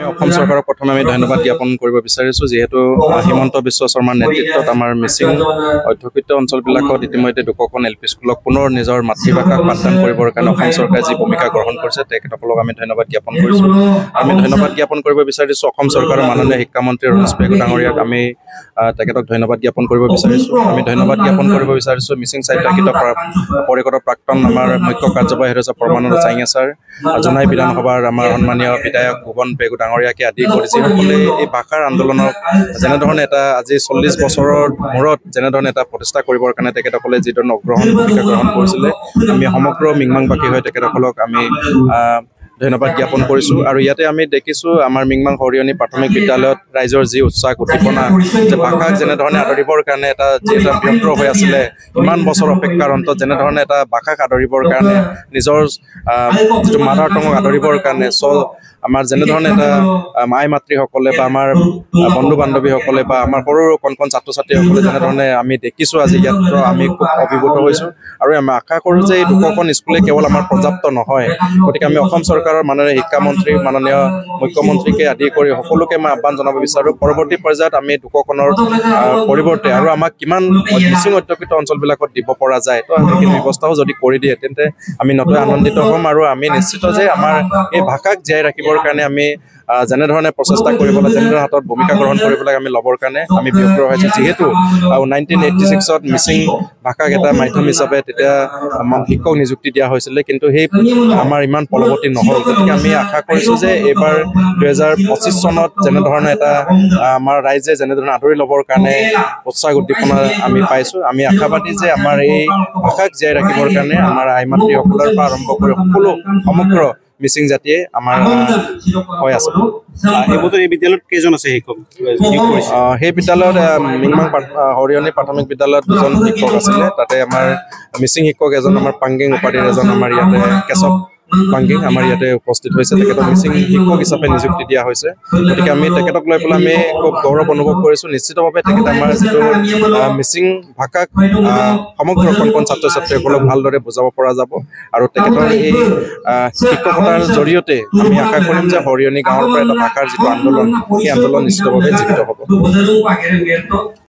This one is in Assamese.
অসম চৰকাৰক প্ৰথমে আমি ধন্যবাদ জ্ঞাপন কৰিব বিচাৰিছোঁ, যিহেতু হিমন্ত বিশ্ব শৰ্মাৰ নেতৃত্বত আমাৰ মিচিং অধ্যুষিত অঞ্চলবিলাকত ইতিমধ্যে 2খন LP স্কুলক পুনৰ নিজৰ মাতৃভাষাক পাঠদান কৰিবৰ কাৰণে অসম চৰকাৰে যি ভূমিকা গ্ৰহণ কৰিছে তেখেতসকলক আমি ধন্যবাদ জ্ঞাপন কৰিছোঁ। আমি ধন্যবাদ জ্ঞাপন কৰিব বিচাৰিছোঁ অসম চৰকাৰৰ মাননীয় শিক্ষামন্ত্ৰী ৰমেশ পেগু ডাঙৰীয়াক আমি তেখেতক ধন্যবাদ জ্ঞাপন কৰিব বিচাৰিছোঁ। আমি ধন্যবাদ জ্ঞাপন কৰিব বিচাৰিছোঁ মিচিং সাহিত্য পৰিষদৰ প্ৰাক্তন আমাৰ মুখ্য কাৰ্যবাহী সদস্য পৰমানন্দ চাইঙে ছাৰ, জোনাই বিধানসভাৰ আমাৰ সন্মানীয় বিধায়ক ভুৱন পেগু ডাঙৰীয়াকে আদি কৰি যিসকলে এই ভাষাৰ আন্দোলনক যেনেধৰণে এটা আজি 40 বছৰৰ মূৰত যেনেধৰণে এটা প্ৰতিষ্ঠা কৰিবৰ কাৰণে তেখেতসকলে যিধৰণে ভূমিকা গ্ৰহণ কৰিছিলে, আমি সমগ্ৰ মিংমাংবাসী হৈ তেখেতসকলক আমি ধন্যবাদ জ্ঞাপন কৰিছোঁ। আৰু ইয়াতে আমি দেখিছোঁ আমাৰ মিংমাং সৰিয়নি প্ৰাথমিক বিদ্যালয়ত ৰাইজৰ যি উৎসাহ উদ্দীপনা, যে ভাষাক যেনেধৰণে আদৰিবৰ কাৰণে এটা ব্যস্ত হৈ আছিলে ইমান বছৰ অপেক্ষাৰ অন্তত যেনেধৰণে এটা ভাষাক আদৰিবৰ কাৰণে নিজৰ যিটো মাদাৰ টঙক আদৰিবৰ কাৰণে আমাৰ যেনেধৰণে এটা মাই মাতৃসকলে বা আমাৰ বন্ধু বান্ধৱীসকলে বা আমাৰ সৰু কণ ছাত্ৰ ছাত্ৰীসকলে যেনেধৰণে আমি দেখিছোঁ আজি ইয়াত আমি খুব অভিভূত হৈছোঁ। আৰু আমি আশা কৰোঁ যে এই 2খন স্কুলে কেৱল আমাৰ পৰ্যাপ্ত নহয়, গতিকে আমি অসম চৰকাৰৰ মাননীয় শিক্ষামন্ত্ৰী মাননীয় মুখ্যমন্ত্ৰীকে আদি কৰি সকলোকে মই আহ্বান জনাব বিচাৰোঁ, পৰৱৰ্তী পৰ্যায়ত আমি 2খনৰ পৰিৱৰ্তে আৰু আমাক কিমান মিচিং অধ্যুষিত অঞ্চলবিলাকত দিব পৰা যায়, তো সেইখিনি ব্যৱস্থাও যদি কৰি দিয়ে তেন্তে আমি নথৈ আনন্দিত হ'ম। আৰু আমি নিশ্চিত যে আমাৰ এই ভাষাক জীয়াই ৰাখিবৰ কাৰণে আমি যেনেধৰণে প্ৰচেষ্টা কৰিবলৈ, যেনেধৰণে হাতত ভূমিকা গ্ৰহণ কৰিবলৈ আমি ল'বৰ কাৰণে আমি ব্যগ্ৰ হৈছোঁ। যিহেতু 1986ত মিচিং ভাষাক এটা মাধ্যম হিচাপে তেতিয়া শিক্ষক নিযুক্তি দিয়া হৈছিলে, কিন্তু সেই আমাৰ ইমান ফলৱতী নহ'ল। গতিকে আমি আশা কৰিছোঁ যে এইবাৰ 2025 চনত যেনেধৰণে এটা আমাৰ ৰাইজে যেনেধৰণে আদৰি ল'বৰ কাৰণে উৎসাহ উদ্দীপনা আমি পাইছোঁ, আমি আশাবাদী যে আমাৰ এই ভাষাক জীয়াই ৰাখিবৰ কাৰণে আমাৰ আই মাতৃসকলৰ পৰা আৰম্ভ কৰি সমগ্ৰ মিচিং জাতিয়ে আমাৰ হৈ আছে। এই বিদ্যালয়ত কেইজন আছে শিক্ষক? সেই বিদ্যালয়ত মিংমাং সৰিয়নি প্ৰাথমিক বিদ্যালয়ত 2জন শিক্ষক আছিলে, তাতে আমাৰ মিচিং শিক্ষক এজন, আমাৰ পাংগিং উপাধিৰ এজন আমাৰ ইয়াতে কেশৱ পাংগিং আমাৰ ইয়াতে উপস্থিত হৈছে, তেখেতক মিচিং শিক্ষক হিচাপে নিযুক্তি দিয়া হৈছে। গতিকে আমি তেখেতক লৈ পেলাই আমি খুব গৌৰৱ অনুভৱ কৰিছোঁ। নিশ্চিতভাৱে তেখেতে আমাৰ যিটো মিচিং ভাষাক সমগ্ৰ কণ ছাত্ৰ ছাত্ৰীসকলক ভালদৰে বুজাব পৰা যাব। আৰু তেখেতৰ এই শিক্ষকতাৰ জৰিয়তে আমি আশা কৰিম যে সৰিয়নি গাঁৱৰ পৰা এটা ভাষাৰ যিটো আন্দোলন, সেই আন্দোলন নিশ্চিতভাৱে জীৱিত হ'ব।